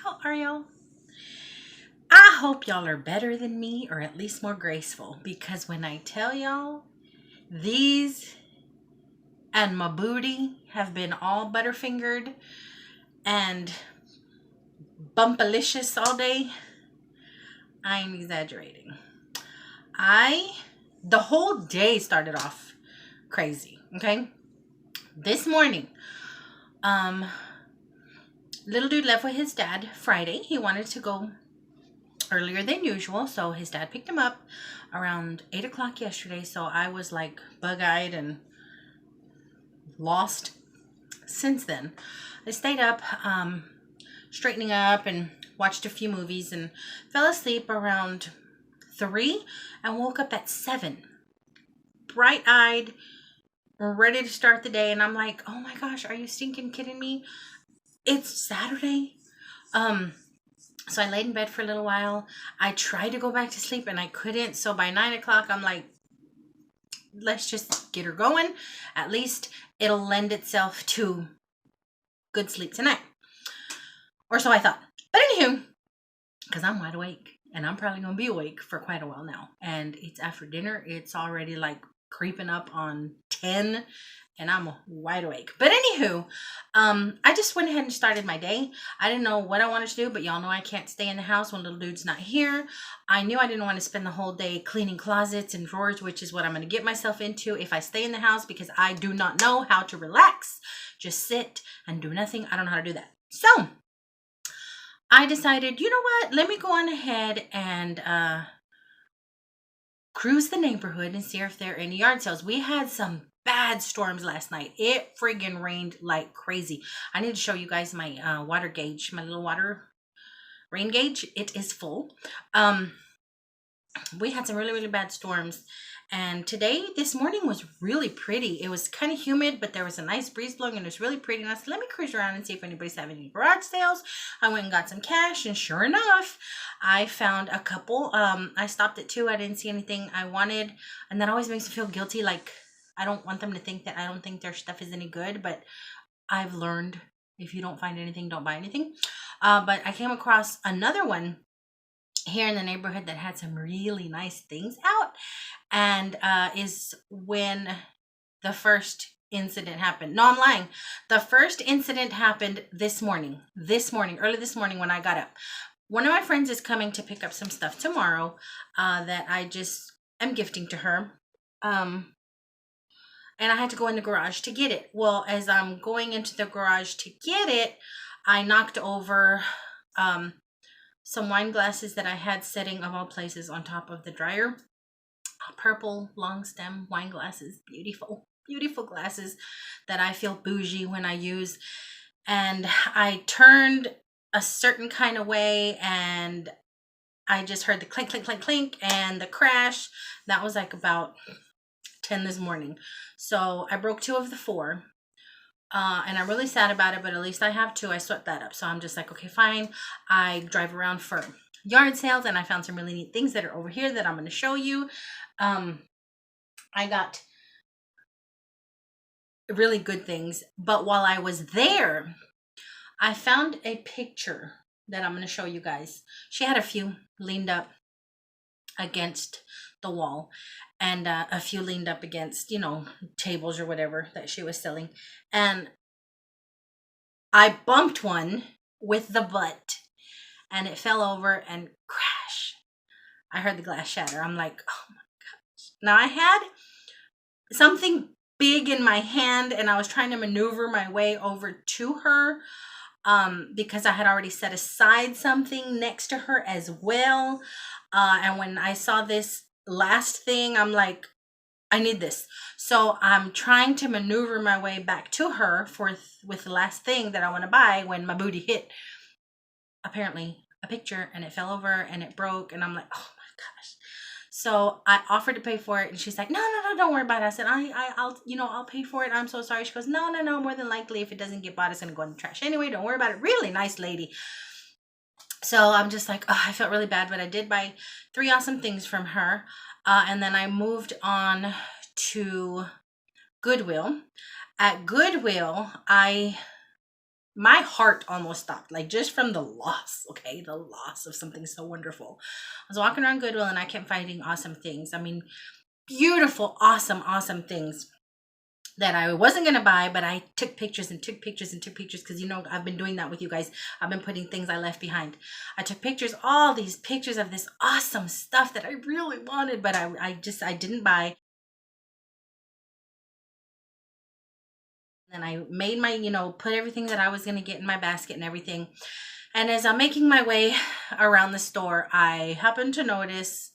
How are y'all? I hope y'all are better than me or at least more graceful because when I tell y'all these and my booty have been all butterfingered and bumpalicious all day, I ain't exaggerating. The whole day started off crazy, okay? This morning, little dude left with his dad Friday. He wanted to go earlier than usual, so his dad picked him up around 8 o'clock yesterday. So I was like bug-eyed and lost since then. I stayed up straightening up and watched a few movies and fell asleep around 3 and woke up at 7, bright-eyed, ready to start the day. And I'm like, oh my gosh, are you stinking kidding me? It's Saturday. So I laid in bed for a little while. I tried to go back to sleep and I couldn't. So by 9 o'clock, I'm like, let's just get her going. At least it'll lend itself to good sleep tonight. Or so I thought. But anywho, because I'm wide awake and I'm probably going to be awake for quite a while now. And it's after dinner. It's already like creeping up on 10 and I'm wide awake. But anywho, I just went ahead and started my day. I didn't know what I wanted to do, but y'all know I can't stay in the house when little dude's not here. I knew I didn't want to spend the whole day cleaning closets and drawers, which is what I'm going to get myself into if I stay in the house because I do not know how to relax. Just sit and do nothing. I don't know how to do that. So I decided, you know what? Let me go on ahead and cruise the neighborhood and see if there are any yard sales. We had some bad storms last night. It friggin' rained like crazy. I need to show you guys my water gauge, my little water rain gauge. It is full. We had some really bad storms. And this morning was really pretty. It was kind of humid, but there was a nice breeze blowing and it was really pretty. And I said, let me cruise around and see if anybody's having any garage sales. I went and got some cash and sure enough, I found a couple. I stopped at 2. I didn't see anything I wanted. And that always makes me feel guilty. Like I don't want them to think that I don't think their stuff is any good, but I've learned if you don't find anything, don't buy anything. But I came across another one here in the neighborhood that had some really nice things out, and is when the first incident happened. No, I'm lying. The first incident happened this morning, early this morning when I got up. One of my friends is coming to pick up some stuff tomorrow that I just am gifting to her. And I had to go in the garage to get it. Well, as I'm going into the garage to get it, I knocked over some wine glasses that I had sitting of all places on top of the dryer. Purple long stem wine glasses. Beautiful glasses that I feel bougie when I use. And I turned a certain kind of way and I just heard the clink, clink, clink, clink and the crash. That was like about 10 this morning. So I broke 2 of the 4. And I'm really sad about it, but at least I have 2. I swept that up. So I'm just like, okay, fine. I drive around for yard sales and I found some really neat things that are over here that I'm going to show you. I got really good things. But while I was there, I found a picture that I'm going to show you guys. She had a few leaned up against the wall and a few leaned up against, tables or whatever that she was selling. And I bumped one with the butt and it fell over and crash. I heard the glass shatter. I'm like, oh my gosh. Now I had something big in my hand and I was trying to maneuver my way over to her because I had already set aside something next to her as well. And when I saw this last thing, I'm like, I need this. So I'm trying to maneuver my way back to her with the last thing that I want to buy when my booty hit apparently a picture and it fell over and it broke. And I'm like, oh my gosh. So I offered to pay for it and she's like, no, don't worry about it. I said, I'll pay for it. I'm so sorry. She goes, no, more than likely if it doesn't get bought, it's going to go in the trash anyway. Don't worry about it. Really nice lady. So I'm just like, oh, I felt really bad, but I did buy 3 awesome things from her. And then I moved on to Goodwill. At Goodwill, I my heart almost stopped, like just from the loss, okay? The loss of something so wonderful. I was walking around Goodwill and I kept finding awesome things. I mean, beautiful, awesome, awesome things that I wasn't going to buy, but I took pictures and took pictures and took pictures because, you know, I've been doing that with you guys. I've been putting things I left behind. I took pictures, all these pictures of this awesome stuff that I really wanted, but I didn't buy. And I made my, you know, put everything that I was going to get in my basket and everything. And as I'm making my way around the store, I happen to notice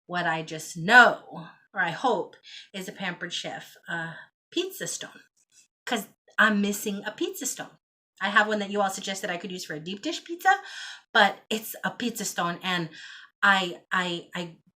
what I just know, or I hope, is a Pampered Chef pizza stone. Because I'm missing a pizza stone. I have one that you all suggested I could use for a deep dish pizza, but it's a pizza stone, and I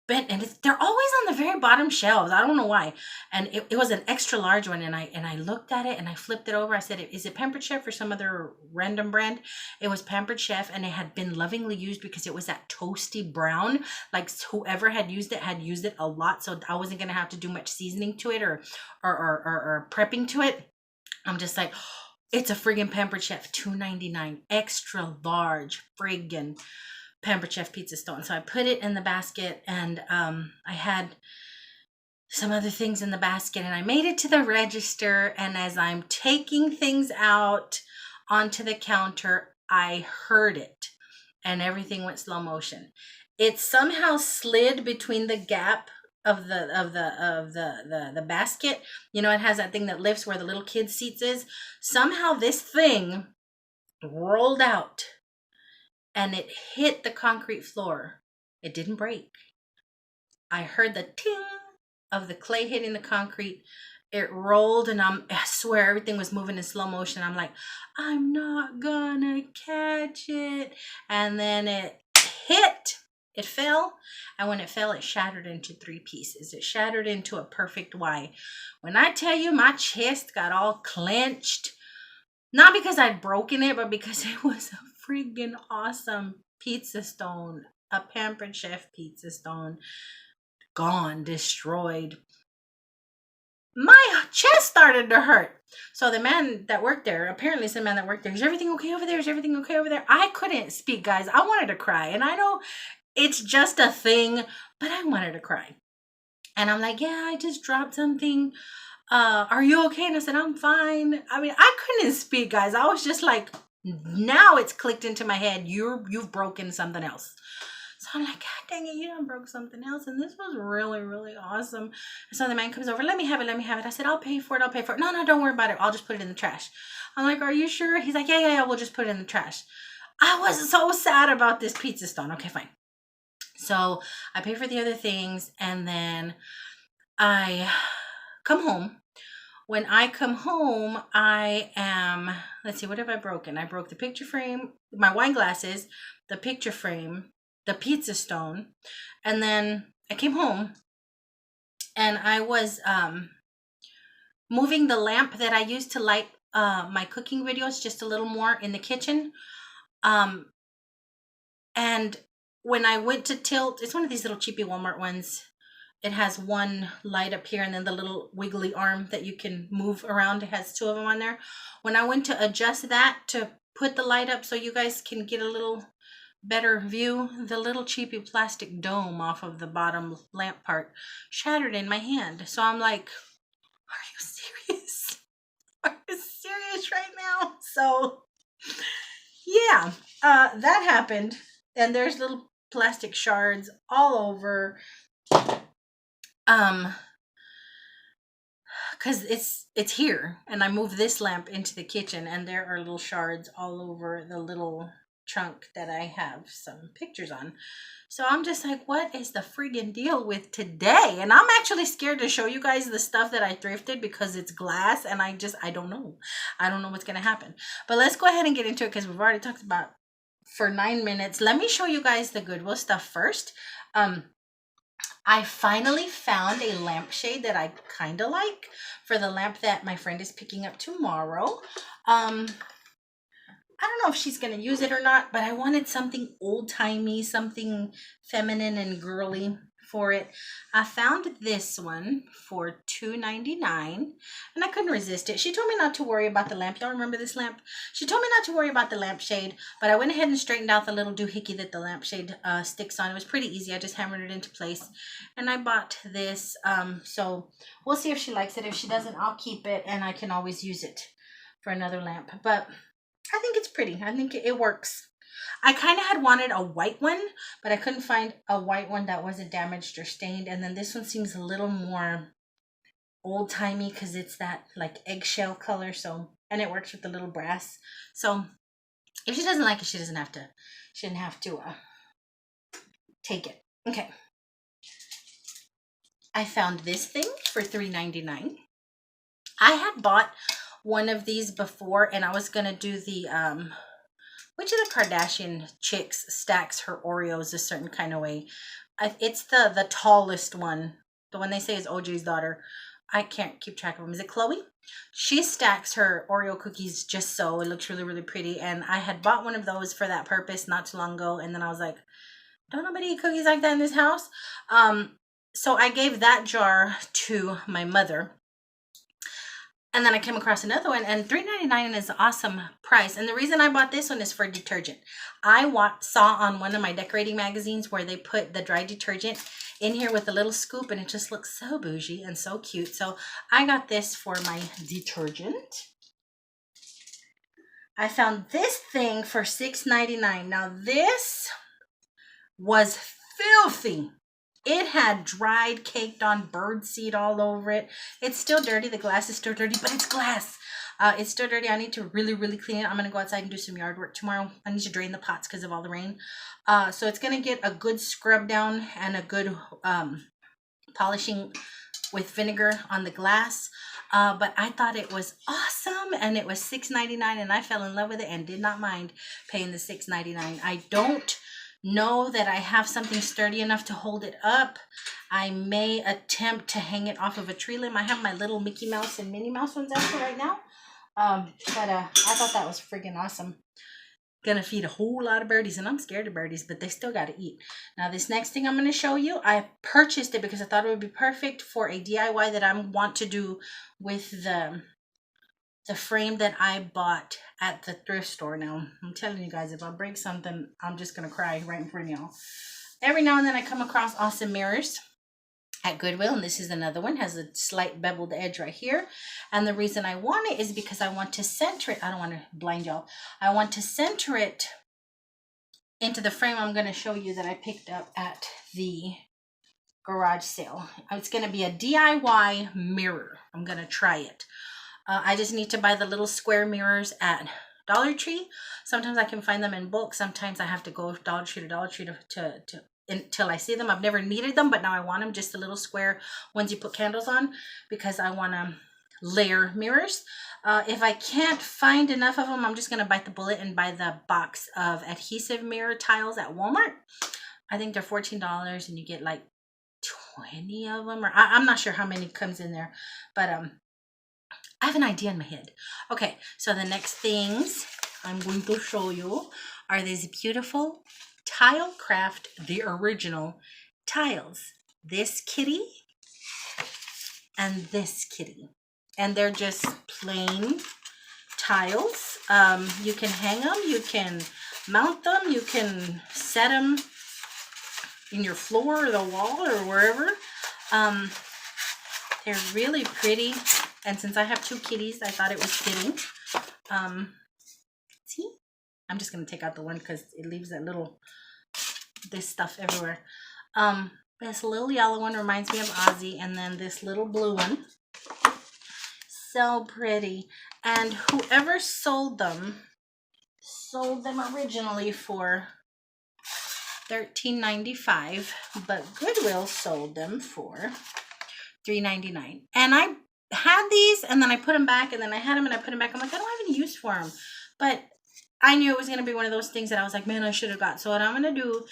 bent, and they're always on the very bottom shelves. I don't know why. And it was an extra large one, and I looked at it and I flipped it over. I said, "Is it Pampered Chef or some other random brand?" It was Pampered Chef, and it had been lovingly used because it was that toasty brown. Like whoever had used it a lot, so I wasn't gonna have to do much seasoning to it or prepping to it. I'm just like, it's a friggin' Pampered Chef, $2.99, extra large friggin' Pampered Chef pizza stone. So I put it in the basket, and I had some other things in the basket, and I made it to the register. And as I'm taking things out onto the counter, I heard it, and everything went slow motion. It somehow slid between the gap of the basket. You know, it has that thing that lifts where the little kid seats is. Somehow this thing rolled out and it hit the concrete floor. It didn't break. I heard the ting of the clay hitting the concrete. It rolled, and I swear everything was moving in slow motion. I'm like, I'm not gonna catch it. And then it hit. It fell, and when it fell, it shattered into 3 pieces. It shattered into a perfect Y. When I tell you my chest got all clenched, not because I'd broken it, but because it was a freaking awesome pizza stone, a Pampered Chef pizza stone, gone, destroyed. My chest started to hurt. So the man that worked there, apparently it's the man that worked there, is everything okay over there? Is everything okay over there? I couldn't speak, guys. I wanted to cry, and I know it's just a thing, but I wanted to cry. And I'm like, yeah, I just dropped something. Are you okay? And I said, I'm fine. I mean, I couldn't speak, guys. I was just like, now it's clicked into my head. You've broken something else. So I'm like, God dang it, you done broke something else. And this was really, really awesome. And so the man comes over, let me have it. I said, I'll pay for it. No, don't worry about it. I'll just put it in the trash. I'm like, are you sure? He's like, yeah, we'll just put it in the trash. I was so sad about this pizza stone. Okay, fine. So I pay for the other things, and then I come home. When I come home, I am, let's see, what have I broken? I broke the picture frame, my wine glasses, the picture frame, the pizza stone, and then I came home and I was moving the lamp that I used to light my cooking videos just a little more in the kitchen. And when I went to tilt, it's one of these little cheapy Walmart ones. It has one light up here and then the little wiggly arm that you can move around. It has 2 of them on there. When I went to adjust that to put the light up so you guys can get a little better view, the little cheapy plastic dome off of the bottom lamp part shattered in my hand. So I'm like, are you serious? Are you serious right now? So yeah, that happened. And there's little plastic shards all over. Because it's here, and I moved this lamp into the kitchen, and there are little shards all over the little trunk that I have some pictures on. So I'm just like, what is the friggin' deal with today? And I'm actually scared to show you guys the stuff that I thrifted because it's glass, and I don't know. I don't know what's gonna happen. But let's go ahead and get into it because we've already talked about for 9 minutes. Let me show you guys the Goodwill stuff first. I finally found a lampshade that I kind of like for the lamp that my friend is picking up tomorrow. I don't know if she's going to use it or not, but I wanted something old-timey, something feminine and girly for it. I found this one for $2.99 and I couldn't resist it. She told me not to worry about the lamp. Y'all remember this lamp? She told me not to worry about the lampshade, but I went ahead and straightened out the little doohickey that the lampshade sticks on. It was pretty easy. I just hammered it into place and I bought this. So we'll see if she likes it. If she doesn't, I'll keep it and I can always use it for another lamp. But I think it's pretty. I think it works. I kind of had wanted a white one, but I couldn't find a white one that wasn't damaged or stained. And then this one seems a little more old-timey because it's that like eggshell color. So, and it works with the little brass. So if she doesn't like it, she shouldn't have to take it. Okay. I found this thing for $3.99. I had bought one of these before and I was going to do the, which of the Kardashian chicks stacks her Oreos a certain kind of way? It's the tallest one. The one they say is OJ's daughter. I can't keep track of them. Is it Chloe? She stacks her Oreo cookies just so. It looks really, really pretty. And I had bought one of those for that purpose not too long ago. And then I was like, don't nobody eat cookies like that in this house? So I gave that jar to my mother. And then I came across another one, and $3.99 is an awesome price. And the reason I bought this one is for detergent. I saw on one of my decorating magazines where they put the dry detergent in here with a little scoop, and it just looks so bougie and so cute. So I got this for my detergent. I found this thing for $6.99. Now this was filthy. It had dried, caked on bird seed all over it. It's still dirty. The glass is still dirty, but it's glass. It's still dirty. I need to really, really clean it. I'm going to go outside and do some yard work tomorrow. I need to drain the pots because of all the rain. So it's going to get a good scrub down and a good polishing with vinegar on the glass. But I thought it was awesome, and it was $6.99, and I fell in love with it and did not mind paying the $6.99. I don't know that I have something sturdy enough to hold it up. I may attempt to hang it off of a tree limb. I have my little Mickey Mouse and Minnie Mouse ones out for right now. I thought that was friggin' awesome. Gonna feed a whole lot of birdies, and I'm scared of birdies, but they still gotta eat. Now this next thing I'm gonna show you, I purchased it because I thought it would be perfect for a DIY that I want to do with the frame that I bought at the thrift store. Now, I'm telling you guys, if I break something, I'm just going to cry right in front of y'all. Every now and then I come across awesome mirrors at Goodwill, and this is another one. Has a slight beveled edge right here. And the reason I want it is because I want to center it. I don't want to blind y'all. I want to center it into the frame I'm going to show you that I picked up at the garage sale. It's going to be a DIY mirror. I'm going to try it. I just need to buy the little square mirrors at Dollar Tree. Sometimes I can find them in bulk. Sometimes I have to go Dollar Tree to Dollar Tree until I see them. I've never needed them, but now I want them. Just the little square ones you put candles on because I want to layer mirrors. If I can't find enough of them, I'm just going to bite the bullet and buy the box of adhesive mirror tiles at Walmart. I think they're $14 and you get like 20 of them. Or I'm not sure how many comes in there, but I have an idea in my head. Okay, so the next things I'm going to show you are these beautiful Tile Craft, the original tiles. This kitty and this kitty. And they're just plain tiles. You can hang them, you can mount them, you can set them in your floor or the wall or wherever. They're really pretty. And since I have two kitties, I thought it was fitting. See? I'm just going to take out the one because it leaves that little, this stuff everywhere. This little yellow one reminds me of Ozzy. And then this little blue one. So pretty. And whoever sold them originally for $13.95. But Goodwill sold them for $3.99. And I had these and then I put them back, and then I had them and I put them back. I'm like, I don't have any use for them. But I knew it was going to be one of those things that I was like, man, I should have got. So what I'm going to do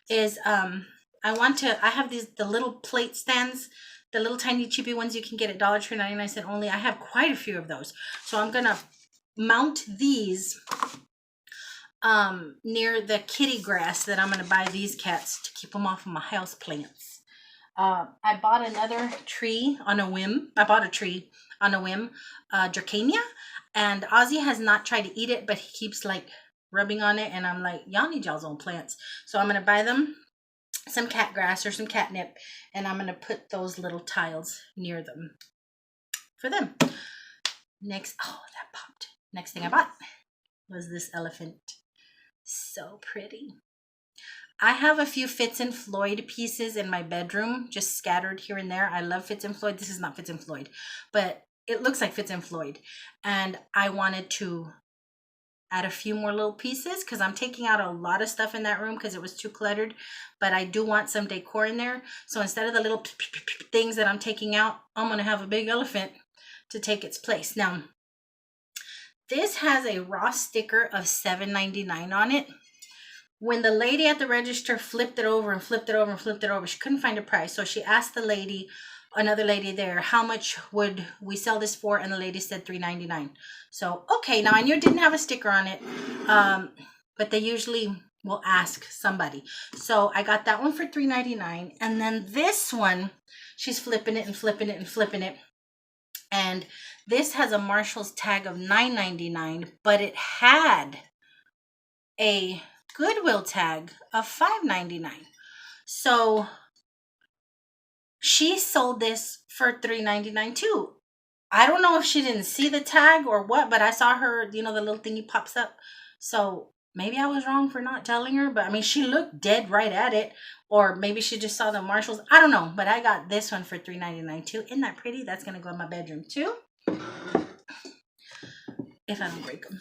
is I have the little plate stands, the little tiny cheapy ones you can get at Dollar Tree 99¢ only. I have quite a few of those. So I'm going to mount these near the kitty grass that I'm going to buy these cats to keep them off of my house plants. I bought another tree on a whim. I bought a tree on a whim, Dracania, and Ozzy has not tried to eat it, but he keeps like rubbing on it, and I'm like, y'all need y'all's own plants. So I'm gonna buy them some cat grass or some catnip, and I'm gonna put those little tiles near them for them. Next, oh, that popped. Next thing I bought was this elephant. So pretty. I have a few Fitz and Floyd pieces in my bedroom, just scattered here and there. I love Fitz and Floyd. This is not Fitz and Floyd, but it looks like Fitz and Floyd. And I wanted to add a few more little pieces because I'm taking out a lot of stuff in that room because it was too cluttered. But I do want some decor in there. So instead of the little things that I'm taking out, I'm going to have a big elephant to take its place. Now, this has a raw sticker of $7.99 on it. When the lady at the register flipped it over and flipped it over and flipped it over, she couldn't find a price. So she asked the lady, another lady there, how much would we sell this for? And the lady said $3.99. So, okay, now I knew it didn't have a sticker on it, but they usually will ask somebody. So I got that one for $3.99. And then this one, she's flipping it and flipping it and flipping it. And this has a Marshall's tag of $9.99, but it had a Goodwill tag of $5.99. So she sold this for $3.99 too. I don't know if she didn't see the tag or what, but I saw her, you know, the little thingy pops up. So maybe I was wrong for not telling her, but I mean, she looked dead right at it, or maybe she just saw the Marshalls. I don't know, but I got this one for $3.99 too. Isn't that pretty? That's going to go in my bedroom too, if I don't break them.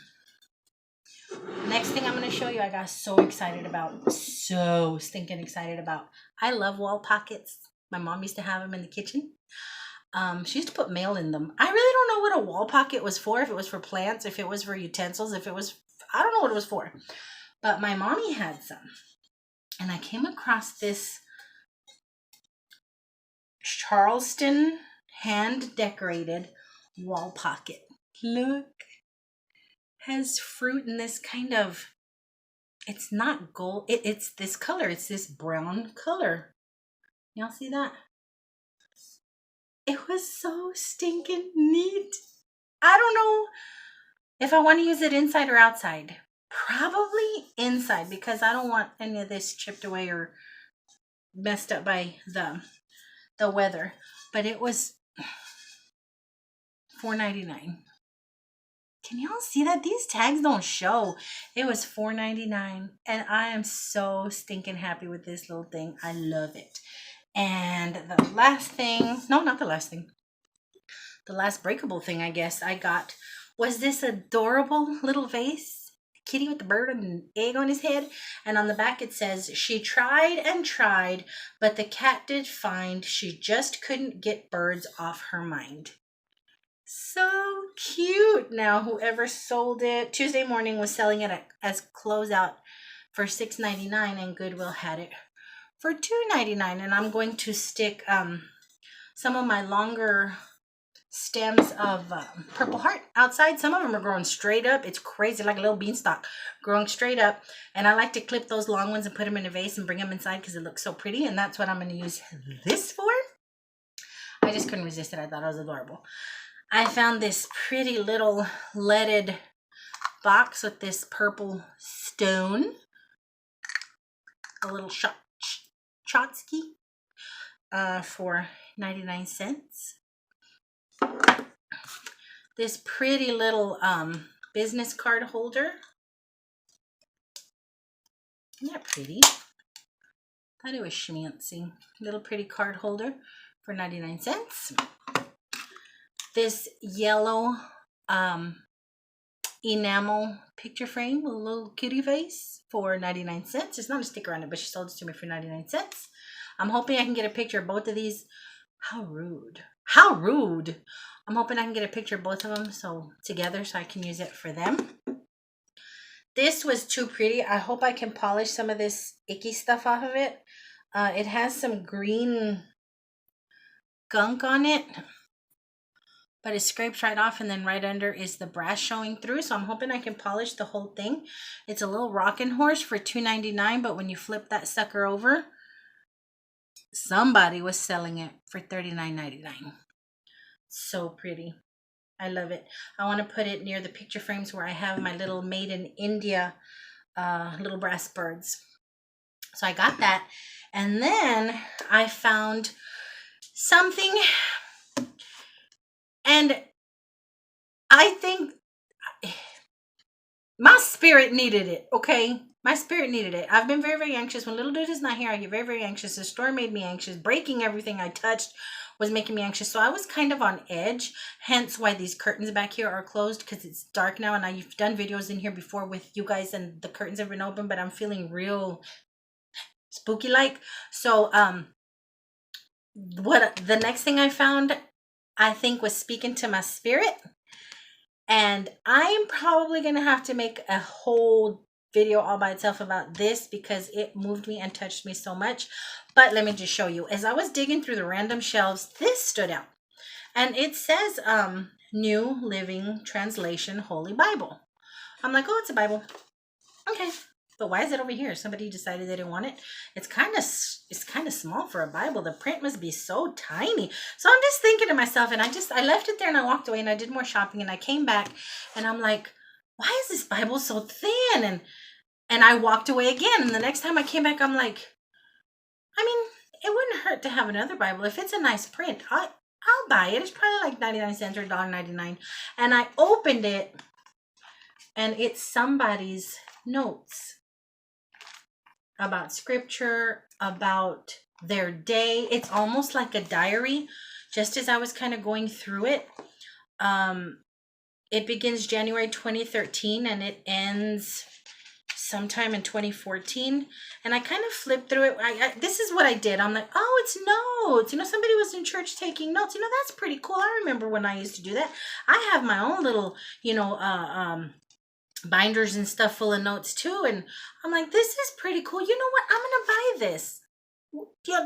Next thing I'm going to show you, I got so excited about. So stinking excited about. I love wall pockets. My mom used to have them in the kitchen. She used to put mail in them. I really don't know what a wall pocket was for. If it was for plants, if it was for utensils, if it was, I don't know what it was for. But my mommy had some. And I came across this Charleston hand decorated wall pocket. Look. Has fruit in this kind of, it's not gold, it's this color, it's this brown color. Y'all see that? It was so stinking neat. I don't know if I want to use it inside or outside. Probably inside, because I don't want any of this chipped away or messed up by the weather. But it was $4.99. Can y'all see that? These tags don't show. It was $4.99. And I am so stinking happy with this little thing. I love it. And the last thing, no, not the last thing. The last breakable thing I guess I got was this adorable little vase. Kitty with the bird and an egg on his head. And on the back it says, she tried and tried, but the cat did find she just couldn't get birds off her mind. So cute. Now, whoever sold it, Tuesday morning was selling it as closeout for $6.99, and Goodwill had it for $2.99. And I'm going to stick some of my longer stems of Purple Heart outside. Some of them are growing straight up. It's crazy, like a little beanstalk growing straight up. And I like to clip those long ones and put them in a vase and bring them inside because it looks so pretty. And that's what I'm going to use this for. I just couldn't resist it. I thought it was adorable. I found this pretty little leaded box with this purple stone. A little Chotsky for 99 cents. This pretty little business card holder. Isn't that pretty? Thought it was schmancy. Little pretty card holder for 99 cents. This yellow enamel picture frame with a little kitty face for 99 cents. There's not a sticker on it, but she sold it to me for 99 cents. I'm hoping I can get a picture of both of these. How rude. How rude. I'm hoping I can get a picture of both of them together so I can use it for them. This was too pretty. I hope I can polish some of this icky stuff off of it. It has some green gunk on it, but it scrapes right off, and then right under is the brass showing through. So I'm hoping I can polish the whole thing. It's a little rocking horse for $2.99, but when you flip that sucker over, somebody was selling it for $39.99. So pretty. I love it. I want to put it near the picture frames where I have my little made in India little brass birds. So I got that. And then I found something, and I think my spirit needed it, okay? My spirit needed it. I've been very, very anxious. When little dude is not here, I get very, very anxious. The store made me anxious. Breaking everything I touched was making me anxious. So I was kind of on edge, hence why these curtains back here are closed, because it's dark now. And I've done videos in here before with you guys and the curtains have been open, but I'm feeling real spooky like. So what the next thing I found, I think, was speaking to my spirit. And I'm probably going to have to make a whole video all by itself about this because it moved me and touched me so much. But let me just show you. As I was digging through the random shelves, this stood out. And it says New Living Translation Holy Bible. I'm like, oh, it's a Bible. Okay. But why is it over here? Somebody decided they didn't want it. It's kind of small for a Bible. The print must be so tiny. So I'm just thinking to myself, and I left it there and I walked away and I did more shopping and I came back and I'm like, why is this Bible so thin? And I walked away again. And the next time I came back, I'm like, I mean, it wouldn't hurt to have another Bible. If it's a nice print, I'll buy it. It's probably like 99 cents or $1.99. And I opened it and it's somebody's notes about scripture, about their day. It's almost like a diary. Just as I was kind of going through it, it begins January 2013 and it ends sometime in 2014. And I kind of flipped through it. This is what I did. I'm like, oh, it's notes. Somebody was in church taking notes. That's pretty cool. I remember when I used to do that. I have my own little, binders and stuff full of notes too, and I'm like, this is pretty cool. You know what, I'm gonna buy this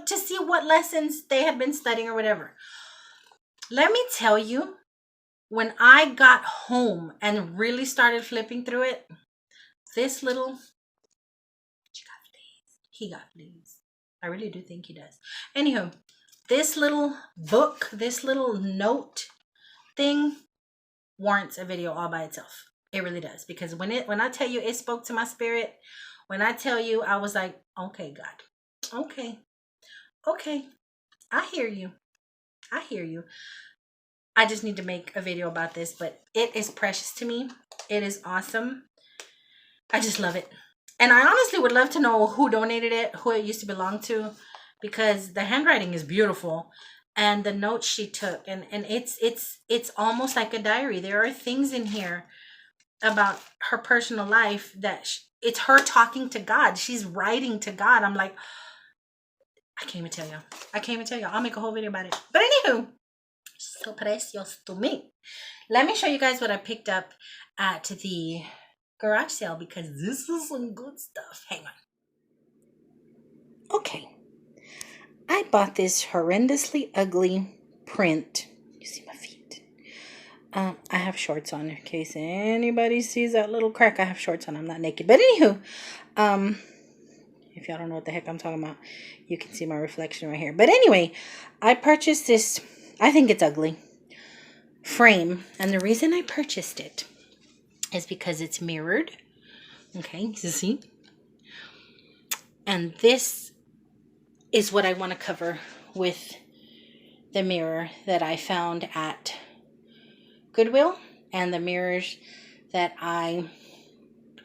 to see what lessons they had been studying or whatever. Let me tell you, when I got home and really started flipping through it, this little he got fleas. I really do think he does. Anywho, this little book, this little note thing warrants a video all by itself. It really does, because when I tell you it spoke to my spirit, when I tell you I was like, okay, God, okay, I hear you. I just need to make a video about this, but it is precious to me. It is awesome. I just love it. And I honestly would love to know who donated it, who it used to belong to, because the handwriting is beautiful. And the notes she took, and it's almost like a diary. There are things in here about her personal life that it's her talking to God. She's writing to God. I'm like, I can't even tell you. I'll make a whole video about it. But anywho, so precious to me. Let me show you guys what I picked up at the garage sale, because this is some good stuff. Hang on. Okay. I bought this horrendously ugly print. You see my feet? I have shorts on in case anybody sees that little crack. I have shorts on. I'm not naked. But anywho, if y'all don't know what the heck I'm talking about, you can see my reflection right here. But anyway, I purchased this, I think it's ugly, frame. And the reason I purchased it is because it's mirrored. Okay, you see? And this is what I want to cover with the mirror that I found at Goodwill and the mirrors that I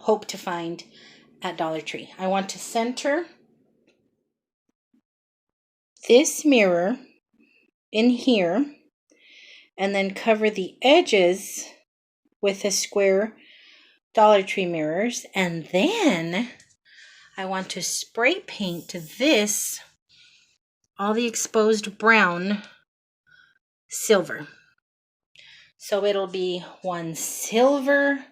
hope to find at Dollar Tree. I want to center this mirror in here and then cover the edges with the square Dollar Tree mirrors. And then I want to spray paint this, all the exposed brown, silver. So it'll be one silver,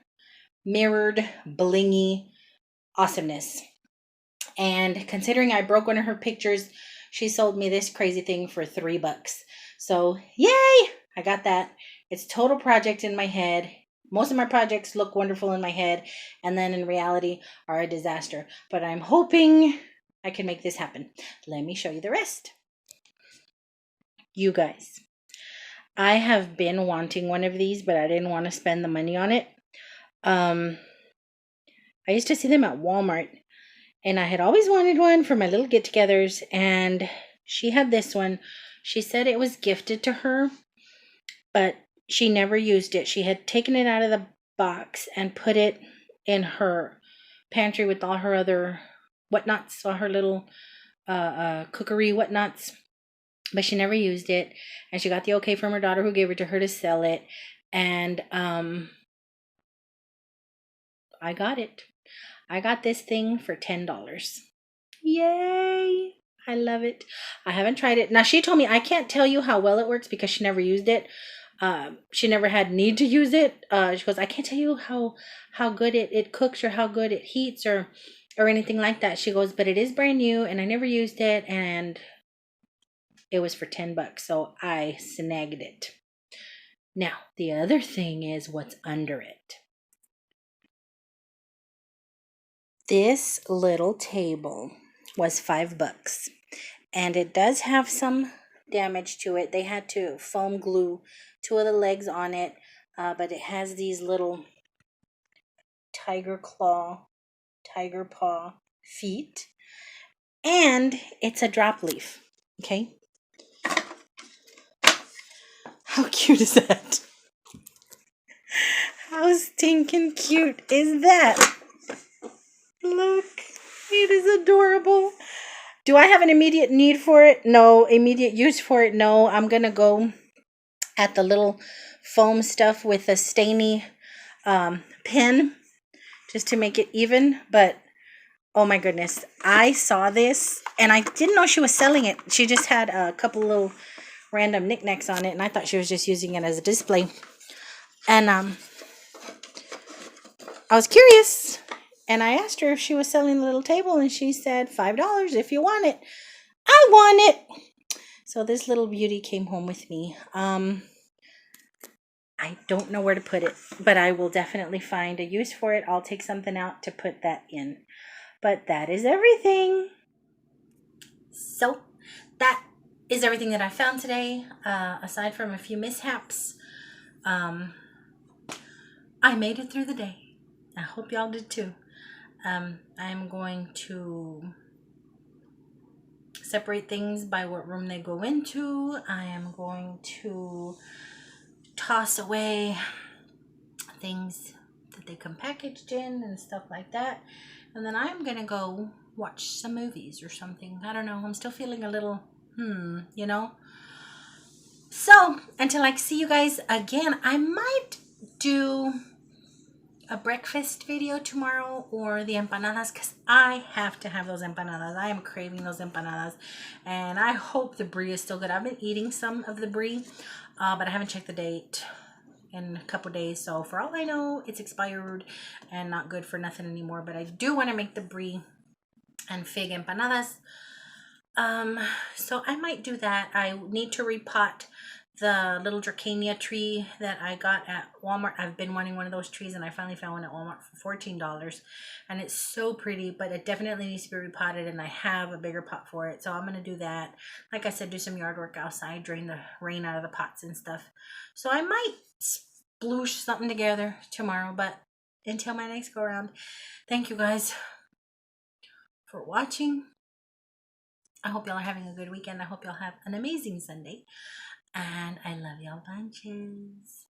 mirrored, blingy awesomeness. And considering I broke one of her pictures, she sold me this crazy thing for $3. So yay! I got that. It's a total project in my head. Most of my projects look wonderful in my head, and then in reality are a disaster. But I'm hoping I can make this happen. Let me show you the rest. You guys, I have been wanting one of these, but I didn't want to spend the money on it. I used to see them at Walmart, and I had always wanted one for my little get-togethers, and she had this one. She said it was gifted to her, but she never used it. She had taken it out of the box and put it in her pantry with all her other whatnots, all her little cookery whatnots, but she never used it. And she got the okay from her daughter, who gave it to her to sell it. And I got it. I got this thing for $10. Yay! I love it. I haven't tried it. Now, she told me I can't tell you how well it works because she never used it. She never had need to use it. She goes, I can't tell you how good it cooks or how good it heats or anything like that. She goes, but it is brand new and I never used it, and it was for $10, so I snagged it. Now, the other thing is what's under it. This little table was $5, and it does have some damage to it. They had to foam glue 2 of the legs on it, but it has these little tiger paw feet, and it's a drop leaf. Okay, how cute is that? How stinking cute is that? Look, it is adorable. Do I have an immediate need for it? No. Immediate use for it? No. I'm gonna go at the little foam stuff with a stainy pin just to make it even. But oh my goodness, I saw this and I didn't know she was selling it. She just had a couple little random knickknacks on it, and I thought she was just using it as a display. And I was curious, and I asked her if she was selling the little table, and she said $5 if you want it. I want it. So this little beauty came home with me. I don't know where to put it, but I will definitely find a use for it. I'll take something out to put that in. But that is everything. So that is everything that I found today, aside from a few mishaps. I made it through the day. I hope y'all did too. I'm going to separate things by what room they go into. I am going to toss away things that they come packaged in and stuff like that. And then I'm going to go watch some movies or something. I don't know. I'm still feeling a little, you know. So until I see you guys again, I might do a breakfast video tomorrow or the empanadas, because I have to have those empanadas. I am craving those empanadas, and I hope the brie is still good. I've been eating some of the brie, but I haven't checked the date in a couple days, so for all I know, it's expired and not good for nothing anymore. But I do want to make the brie and fig empanadas, so I might do that. I need to repot the little Dracania tree that I got at Walmart. I've been wanting one of those trees, and I finally found one at Walmart for $14, and it's so pretty, but it definitely needs to be repotted, and I have a bigger pot for it, so I'm going to do that. Like I said, do some yard work outside, drain the rain out of the pots and stuff. So I might sploosh something together tomorrow, but until my next go around, thank you guys for watching. I hope y'all are having a good weekend. I hope y'all have an amazing Sunday. And I love y'all bunches.